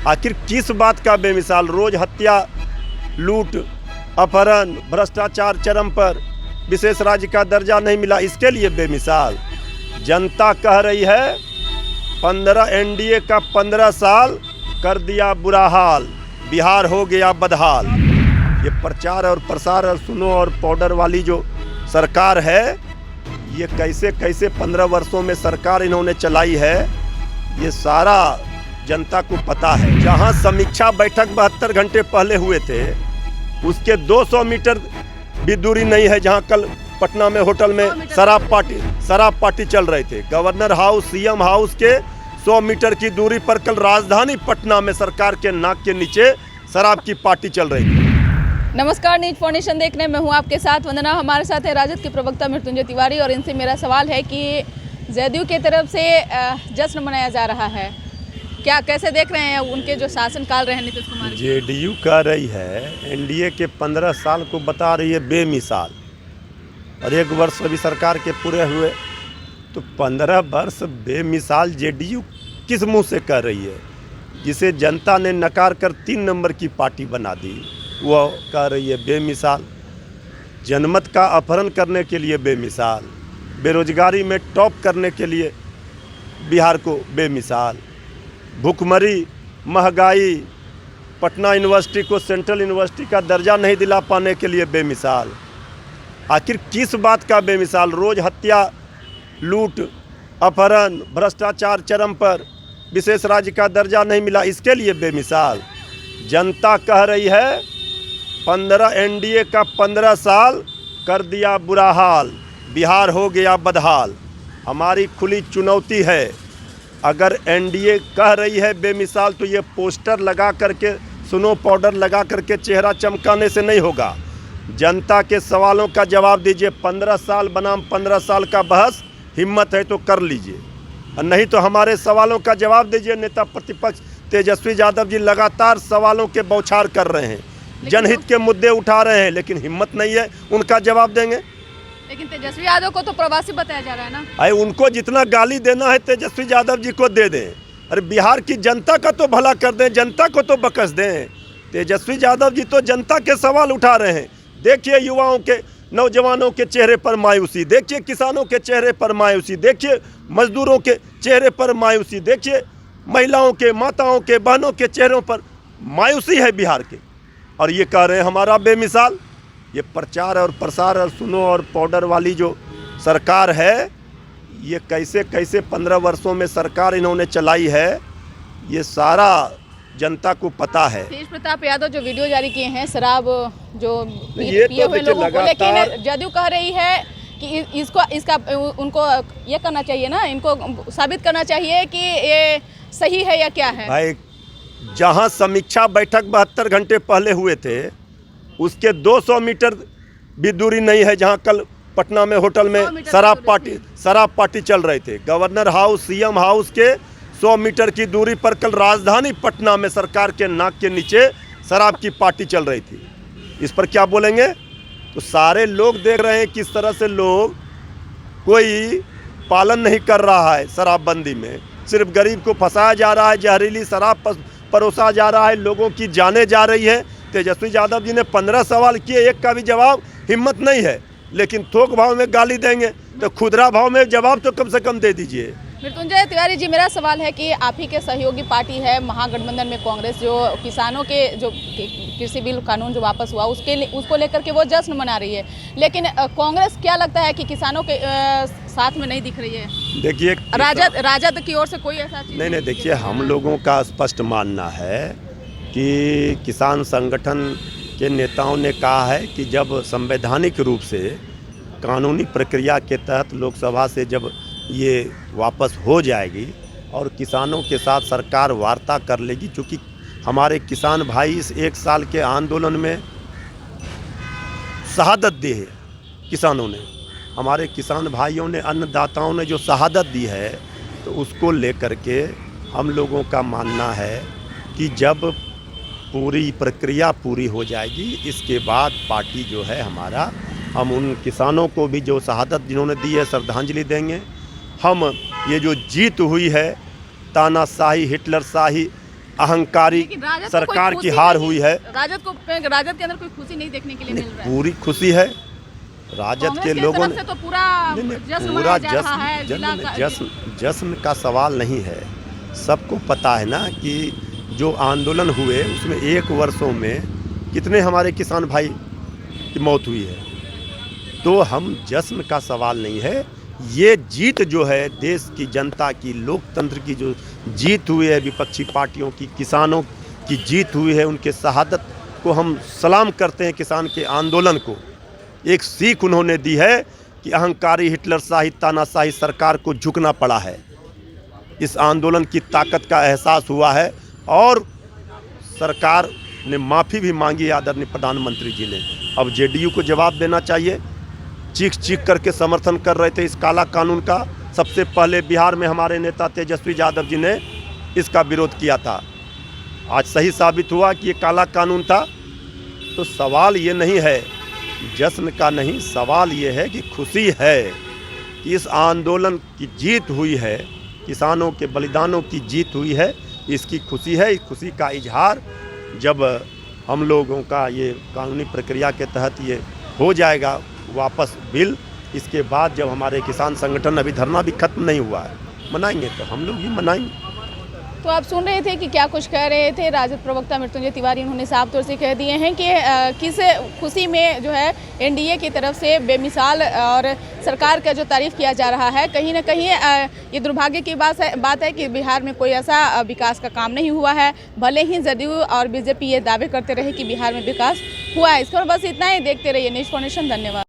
आखिर किस बात का बेमिसाल? रोज हत्या, लूट, अपहरण, भ्रष्टाचार चरम पर, विशेष राज्य का दर्जा नहीं मिला, इसके लिए बेमिसाल। जनता कह रही है 15 एनडीए का 15 साल कर दिया बुरा हाल, बिहार हो गया बदहाल। ये प्रचार और प्रसार और सुनो और पाउडर वाली जो सरकार है, ये कैसे कैसे 15 वर्षों में सरकार इन्होंने चलाई है, ये सारा जनता को पता है। जहां समीक्षा बैठक 72 घंटे पहले हुए थे, उसके 200 मीटर भी दूरी नहीं है जहां कल पटना में होटल में शराब पार्टी चल रहे थे। गवर्नर हाउस, सीएम हाउस के 100 मीटर की दूरी पर कल राजधानी पटना में सरकार के नाक के नीचे शराब की पार्टी चल रही थी। नमस्कार, न्यूज फाउंडेशन देखने में हूँ आपके साथ वंदना। हमारे साथ है राजद के प्रवक्ता मृत्युंजय तिवारी और इनसे मेरा सवाल है कि जदयू की तरफ से जश्न मनाया जा रहा है, क्या कैसे देख रहे हैं उनके जो शासनकाल रहे नीतीश कुमार? जेडीयू कह रही है एनडीए के 15 साल को बता रही है बेमिसाल, और 1 वर्ष अभी सरकार के पूरे हुए, तो 15 वर्ष बेमिसाल जेडीयू किस मुंह से कह रही है? जिसे जनता ने नकार कर 3 नंबर की पार्टी बना दी, वो कह रही है बेमिसाल। जनमत का अपहरण करने के लिए बेमिसाल, बेरोजगारी में टॉप करने के लिए बिहार को बेमिसाल, भूखमरी, महंगाई, पटना यूनिवर्सिटी को सेंट्रल यूनिवर्सिटी का दर्जा नहीं दिला पाने के लिए बेमिसाल। आखिर किस बात का बेमिसाल? रोज हत्या, लूट, अपहरण, भ्रष्टाचार चरम पर, विशेष राज्य का दर्जा नहीं मिला, इसके लिए बेमिसाल। जनता कह रही है 15 एनडीए का 15 साल कर दिया बुरा हाल, बिहार हो गया बदहाल। हमारी खुली चुनौती है, अगर एनडीए कह रही है बेमिसाल, तो ये पोस्टर लगा करके, सुनो पाउडर लगा करके चेहरा चमकाने से नहीं होगा। जनता के सवालों का जवाब दीजिए। 15 साल बनाम 15 साल का बहस, हिम्मत है तो कर लीजिए, और नहीं तो हमारे सवालों का जवाब दीजिए। नेता प्रतिपक्ष तेजस्वी यादव जी लगातार सवालों के बौछार कर रहे हैं, जनहित के मुद्दे उठा रहे हैं, लेकिन हिम्मत नहीं है उनका जवाब देंगे। लेकिन तेजस्वी यादव को तो प्रवासी बताया जा रहा है ना। अरे उनको जितना गाली देना है तेजस्वी यादव जी को दे दें, अरे बिहार की जनता का तो भला कर दें, जनता को तो बकस दें। तेजस्वी यादव जी तो जनता के सवाल उठा रहे हैं। देखिए युवाओं के, नौजवानों के चेहरे पर मायूसी, देखिए किसानों के चेहरे पर मायूसी, देखिए मजदूरों के चेहरे पर मायूसी, देखिए महिलाओं के, माताओं के, बहनों के चेहरों पर मायूसी है बिहार के, और ये कह रहे हैं हमारा बेमिसाल। ये प्रचार और प्रसार और सुनो और पाउडर वाली जो सरकार है, ये कैसे कैसे 15 वर्षों में सरकार इन्होंने चलाई है, ये सारा जनता को पता है। तेज प्रताप यादव जो वीडियो जारी किए हैं शराब जो ये पिए तो हुए लोगों को, लेकिन लगातार जदयू कह रही है कि इसका उनको ये करना चाहिए ना, इनको साबित करना चाहिए कि ये सही है या क्या है। भाई, जहां समीक्षा बैठक 72 घंटे पहले हुए थे, उसके 200 मीटर भी दूरी नहीं है जहां कल पटना में होटल में शराब पार्टी चल रहे थे। गवर्नर हाउस, सीएम हाउस के 100 मीटर की दूरी पर कल राजधानी पटना में सरकार के नाक के नीचे शराब की पार्टी चल रही थी। इस पर क्या बोलेंगे? तो सारे लोग देख रहे हैं किस तरह से लोग, कोई पालन नहीं कर रहा है शराबबंदी में, सिर्फ गरीब को फंसाया जा रहा है, जहरीली शराब परोसा जा रहा है, लोगों की जानें जा रही है। तेजस्वी यादव जी ने 15 सवाल किए, एक का भी जवाब हिम्मत नहीं है, लेकिन थोक भाव में गाली देंगे, तो खुदरा भाव में जवाब तो कम से कम दे दीजिए। मृत्युंजय तिवारी जी, मेरा सवाल है कि आप ही के सहयोगी पार्टी है महागठबंधन में कांग्रेस, जो किसानों के जो कृषि बिल कानून जो वापस हुआ उसको लेकर के वो जश्न मना रही है, लेकिन कांग्रेस क्या लगता है कि किसानों के साथ में नहीं दिख रही है? देखिए, राजद की ओर से कोई ऐसा चीज नहीं, देखिए हम लोगों का स्पष्ट मानना है कि किसान संगठन के नेताओं ने कहा है कि जब संवैधानिक रूप से कानूनी प्रक्रिया के तहत लोकसभा से जब ये वापस हो जाएगी और किसानों के साथ सरकार वार्ता कर लेगी, क्योंकि हमारे किसान भाई इस 1 साल के आंदोलन में शहादत दी है। किसानों ने, हमारे किसान भाइयों ने, अन्नदाताओं ने जो शहादत दी है, तो उसको लेकर के हम लोगों का मानना है कि जब पूरी प्रक्रिया पूरी हो जाएगी, इसके बाद पार्टी जो है हमारा, हम उन किसानों को भी जो शहादत जिन्होंने दी है श्रद्धांजलि देंगे। हम ये जो जीत हुई है तानाशाही, हिटलर शाही अहंकारी लेकिन राजद को सरकार कोई की खुशी हार नहीं- हुई है। राजद के अंदर कोई खुशी नहीं देखने के लिए मिल रहा है। पूरी खुशी है राजद कांग्रेस के की लोगों तरफ ने। से तो पूरा जश्न पूरा मनाया जा रहा है, जिला जश्न का सवाल नहीं है। सबको पता है ना कि जो आंदोलन हुए उसमें 1 वर्षों में कितने हमारे किसान भाई की मौत हुई है। तो हम जश्न का सवाल नहीं है, ये जीत जो है देश की जनता की, लोकतंत्र की जो जीत हुई है, विपक्षी पार्टियों की, किसानों की जीत हुई है, उनके शहादत को हम सलाम करते हैं। किसान के आंदोलन को एक सीख उन्होंने दी है कि अहंकारी हिटलरशाही तानाशाही सरकार को झुकना पड़ा है। इस आंदोलन की ताकत का एहसास हुआ है और सरकार ने माफ़ी भी मांगी आदरणीय प्रधानमंत्री जी ने। अब जेडीयू को जवाब देना चाहिए। चीख चीख करके समर्थन कर रहे थे इस काला कानून का। सबसे पहले बिहार में हमारे नेता तेजस्वी यादव जी ने इसका विरोध किया था। आज सही साबित हुआ कि ये काला कानून था। तो सवाल ये नहीं है जश्न का, नहीं, सवाल ये है कि खुशी है कि इस आंदोलन की जीत हुई है, किसानों के बलिदानों की जीत हुई है, इसकी खुशी है। इस खुशी का इजहार जब हम लोगों का ये कानूनी प्रक्रिया के तहत ये हो जाएगा वापस बिल, इसके बाद जब हमारे किसान संगठन, अभी धरना भी खत्म नहीं हुआ है, मनाएंगे तो हम लोग भी मनाएंगे। तो आप सुन रहे थे कि क्या कुछ कह रहे थे राजद प्रवक्ता मृत्युंजय तिवारी। उन्होंने साफ तौर से कह दिए हैं कि किस खुशी में जो है एनडीए की तरफ से बेमिसाल और सरकार का जो तारीफ किया जा रहा है, कहीं ना कहीं ये दुर्भाग्य की बात है कि बिहार में कोई ऐसा विकास का काम नहीं हुआ है। भले ही जदयू और बीजेपी ये दावे करते रहे कि बिहार में विकास हुआ है। इस पर बस इतना ही। देखते रहिए न्यूज़ फॉर नेशन। धन्यवाद।